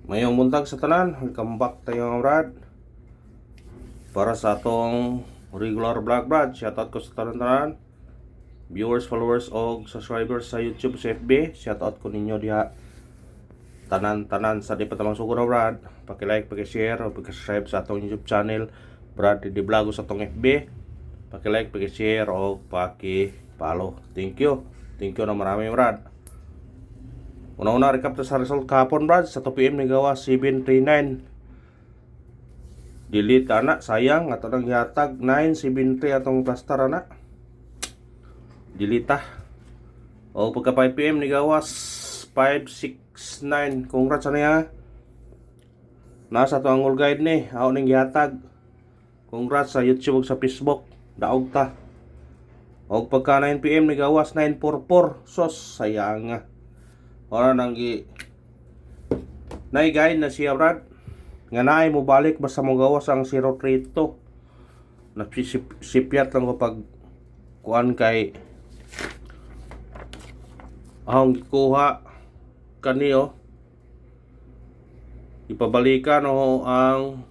Mayong buntag sa tanan, welcome back tayo mga brad. Para sa atong regular vlog brad, shoutout ko sa tanan viewers, followers o subscribers sa YouTube, sa FB. Shoutout ko ninyo diha tanan sa di pa tamang sugo na brad. Paki-like, paki-share o paki-subscribe sa atong YouTube channel Brad di vlog sa atong FB. Paki-like, paki-share o paki-follow. Thank you na marami brad. Una-una recap sa result kahapon brad, sa 2 PM nigawa 739. Delete anak, sayang ato nang gihatag 973 atong plaster anak. Delete o pagka 5 PM nigawa 569. Congrats sa niya. Nasa to ang all guide ni, ako ning gihatag. Congrats sa YouTube ug sa Facebook. Daog ta. O pagka 9 PM nigawas 944. Sos sayang nga. Ora nang gi guide na siya brad. Nga naay mo balik basta mo gawas ang 032. Nasipyat lang ko pag kuan kay ahong gikuha kaniyo. Ipabalikan o ang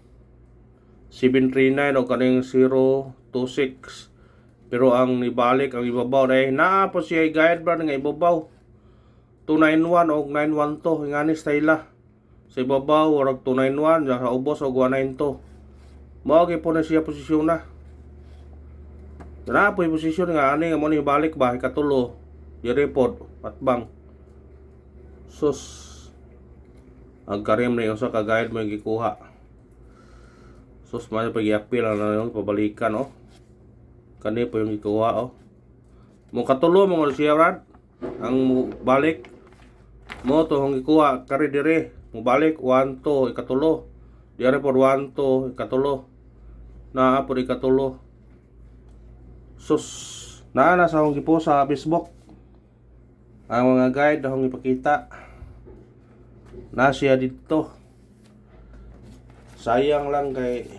739 o kaning 026. Pero ang nibalik ang ibabaw dahil naa po siya guide brad nga ibabaw. 291 o 912 ingani style sa ibabaw warag 291 sa ubos og 192 mao gyud po na siya posisyon na po yung posisyon nga ani nga mo ni balik ba ikatulo di report patbang sus ang karim na usa ka guide mo gikuha sus man pag-i-appeal na yung pabalikan kani po yung gikuha mo katulo mo siya brad ang balik mo to hong ikuha kari dire mo balik 1 2 ikatulo dire por 1 2 ikatulo naa por ikatulo sus naa na sa hong gipo sa Facebook ang mga guide na hong ipakita na siya dito sayang lang kay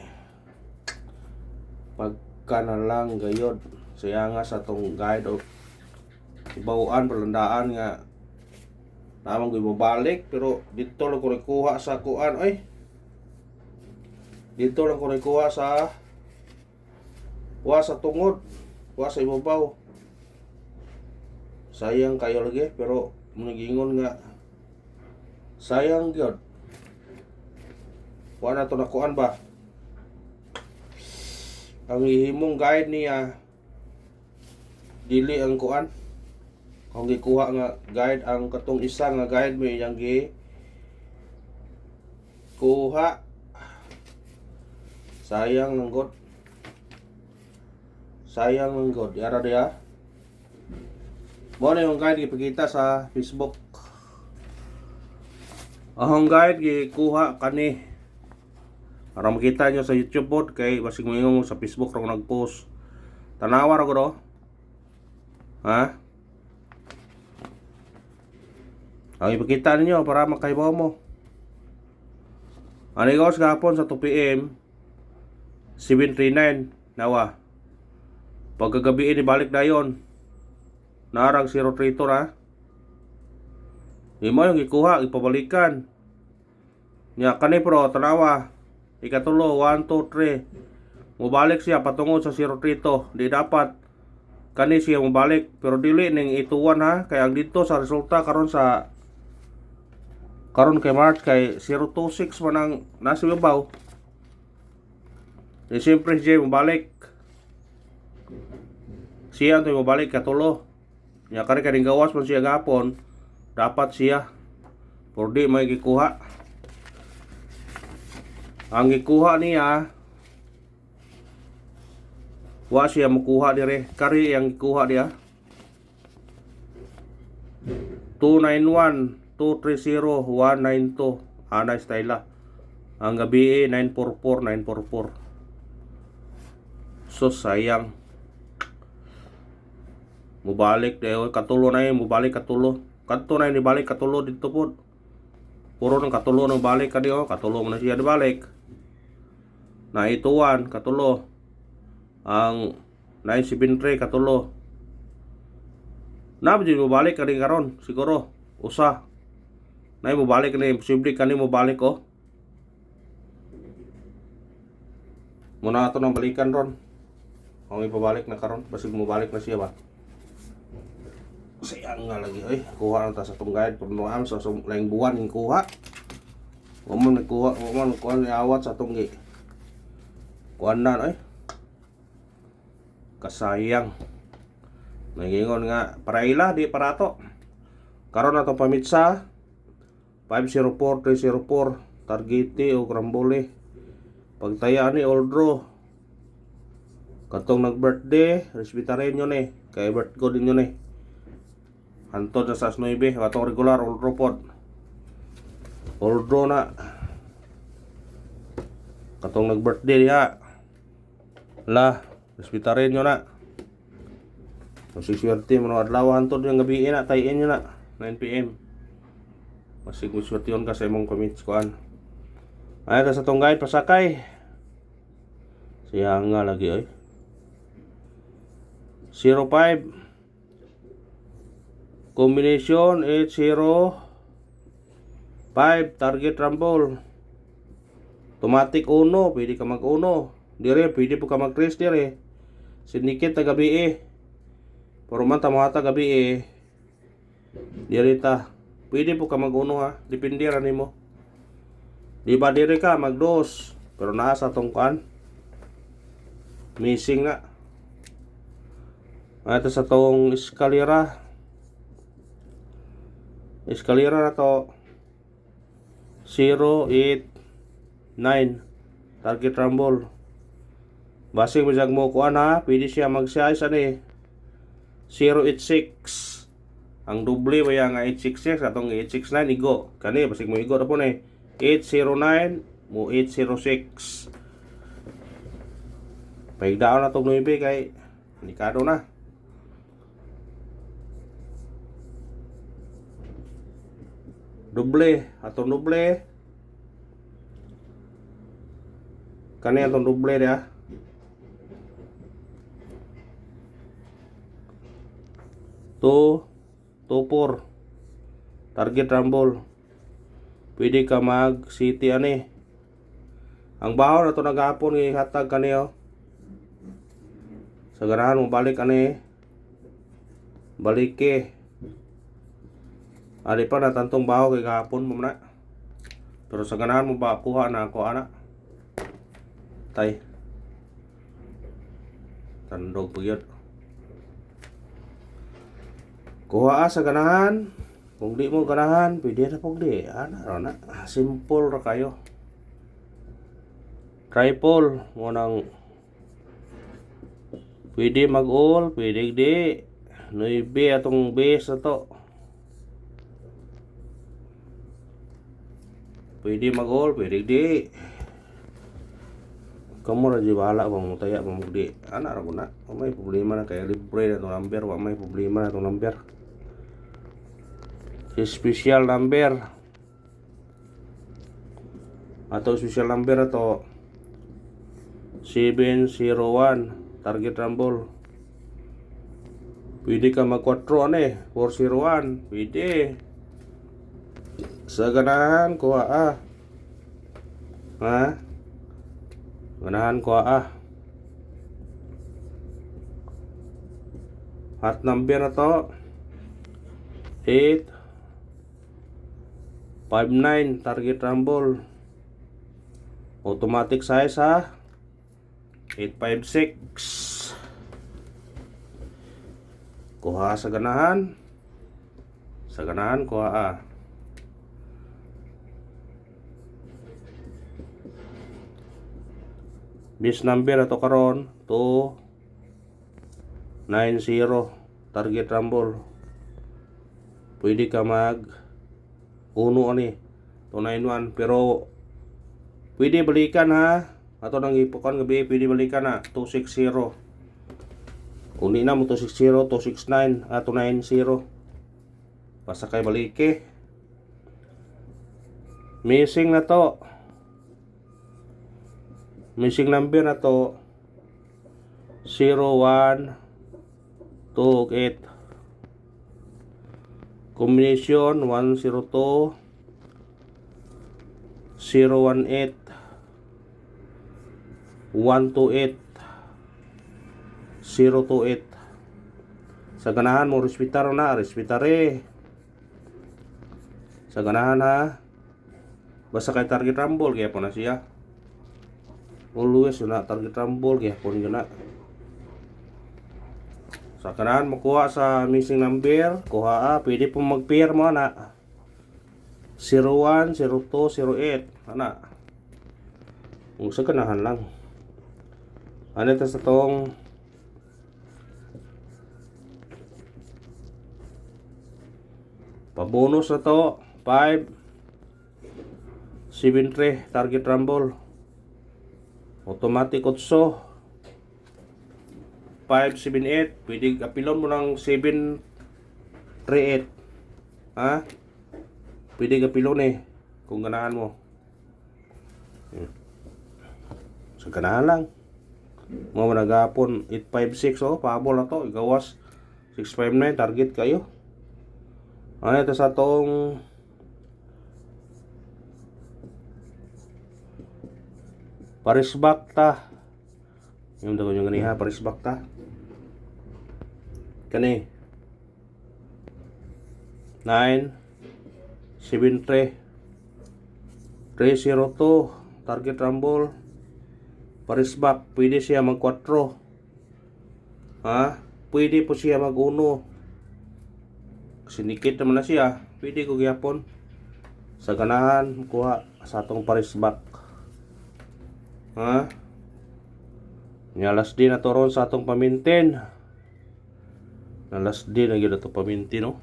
pagka na lang gayod sayang nga sa tong guide o ibawaan perlandaan nga namang ko ibabalik pero dito lang ko nakuha sa kuan dito lang ko nakuha sa tungod sa ibabaw sayang kayo lagi pero nagingon nga sayang gyud kuan na to na kuan ba ang ihimong guide niya dili ang kuan kung gikuha nga guide ang katong isa nga guide mo yang gi kuha sayang ng god yara dia mo na yung guide gipakita sa Facebook ahong guide gikuha kani para makita nyo sa YouTube board kay basig mo sa Facebook ra ko nagpost tanawa ra ko do ha. Ang ipakita ninyo para makaibaw mo. Ang igawas gahapon sa 2 PM 739 nawa. Pagkagabi ni balik dayon. Narang 032 na. Imo yung ikuha, ipabalikan. Nya kani pro tanawa. Ikatulo 1 2 3. Mubalik siya patungod sa 032. Di dapat kani siya mubalik pero dili ning ituwan ha kay ang dito sa resulta karon kay March kay 026 man ang nasa ibabaw. Di siyempre siya mabalik. Siya ito mabalik katulo. Nya kani kaning gawas man siya gapon, dapat siya por di may gikuha. Ang gikuha niya wa siya makuha dire. Kari ang gikuha dia 291 230 192 anay style ang gabi 944 so sayang mubalik dayo katulo na yun mubalik katulo kadto na yun ibalik katulo dito po puro ng katulo ng balik kadi katulo mo na siya dibalik na ituan katulo ang 973 katulo na mo balik kadi karon siguro usa Nay mo balik ni posible kani mo balik oh. Muna ato nang balikan ron. Kung ipabalik na karon, basig mo balik na siya ba? Sayang nga lagi ay kuha na ta sa tong guide punuan sa laing buwan ning kuha. Mo kuha ni awat sa tong gi. Kuanan ay. Kasayang. Nagingon nga paraila di parato. Karon na to pamitsa 504304 Targete o Grambole. Pagtaya ni Oldro. Katong nag-birthday, resbitarin yun eh. Kaya birthday ko din yun eh. Hantod na sa 9, katong regular Oldro pod. Oldro na. Katong nag-birthday diha. La, resbitarin yun na. So, 6:30 mo adlaw hantod yung gabi na, tayin yun na. 9 PM. Masig mo swerte yun kasi mong commits koan. Ay, sa tong guide pasakay. Siya nga lagi ay. 05 combination 805 target rumble. Automatic uno, pwede ka mag uno. Dire, pwede po ka mag trace dire. Syndicate ta gabi eh. Pero man tamata gabi eh. Dire ta. Pwede po ka mag uno ha. Depende ra nimo. Di ba dire ka mag dos. Pero naa sa tong kuan. Missing na. Ito sa tong eskalera. Eskalera na to 089 target rumble. Basig mo jag mo kuan ha, pwede siya mag-size ani 086. Ang doble ba yang 866 atong 869 igo. Kani basig mo igo ra po ni 809 mo 806. Paigdaon na tong 9 kay delikado na. Doble, atong doble. Kani atong doble dia. To 24 target rumble. Pwede ka mag city ani. Ang bahaw na to nagahapon ni hatag kaniyo. Sa ganahan mo balik ani. Balik ke. Ari pa na tantong bahaw kay gahapon mo na. Pero sa ganahan mo ba kuha na ako ana. Tay. Tandog pugyod. Kuha sa ganahan. Kung di mo ganahan, pwede na pog di. Ana na. Simple ra kayo. Triple mo nang pwede mag-all, pwede di. 9 atong base na to. Pwede mag-all, pwede di. Kamu ra di bahala bang mutaya bang di. Ana ra na. May problema na kay libre na tong number, wa may problema na tong number. Special number atau special number atau 701 target rumble. Pwede ka mag 4 ane 401 pwede sa ganahan ko ha ganahan ko hot number na to 859 target rumble. Automatic size ha 856. Kuha sa ganahan. Sa ganahan kuha Base number ato karon 290 target rumble. Pwede ka mag uno ani 291 pero pwede balikan ha. Ato nang ipukon gabi pwede balikan na 260. Uni na mo 260, 269, 290. Basta kay balike. Missing na to. Missing number na to 0128. Combination 102 018 128 028. Sa ganahan mo respetar na, respetare. Sa ganahan ha. Basta kay target rumble kaya po na siya. Always yun na target rumble kaya po yun na. Sa ganahan mo kuha sa missing number, kuha pwede po mag-pair mo na. 01, 02, 08 ana. Kung sa ganahan lang. Ano ito sa tong pabonus na to 5 7-3 target rumble automatic 8 578 pwede apilon mo ng 738 ha pwede apilon kung ganahan mo sa ganahan lang mo nagapon 856 pabol na to igawas 659 target kayo. Ano ito sa tong parisbak ta. Yung daw yung ganiha parisbak ta. Kani 9 73 302 target rumble parisbak pwede siya mag 4 ha pwede po siya mag 1 sinikit naman na siya pwede ko gyapon sa ganahan kuha sa atong parisbak ha nyalas din na toron sa atong pamintin nalas din na gina to pamintin no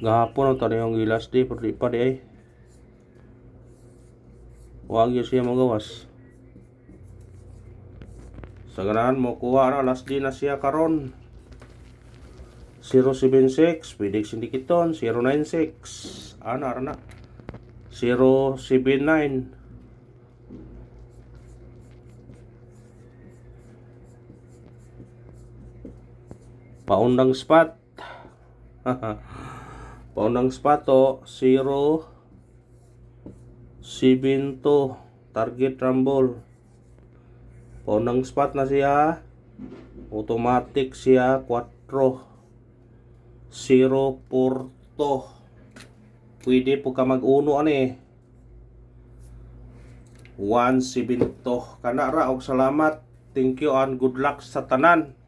gahapon ang tanong yung gilas di pero di pa di ay huwag yun siya magawas sa ganahan mo kuha na last din na siya karon 076 pwede sindikiton 096 ana 079 paundang spot paundang spot 072 target rumble paundang spot na siya automatic siya 4 0 porto pwede po ka mag-uno 172 kana ra og salamat thank you and good luck sa tanan.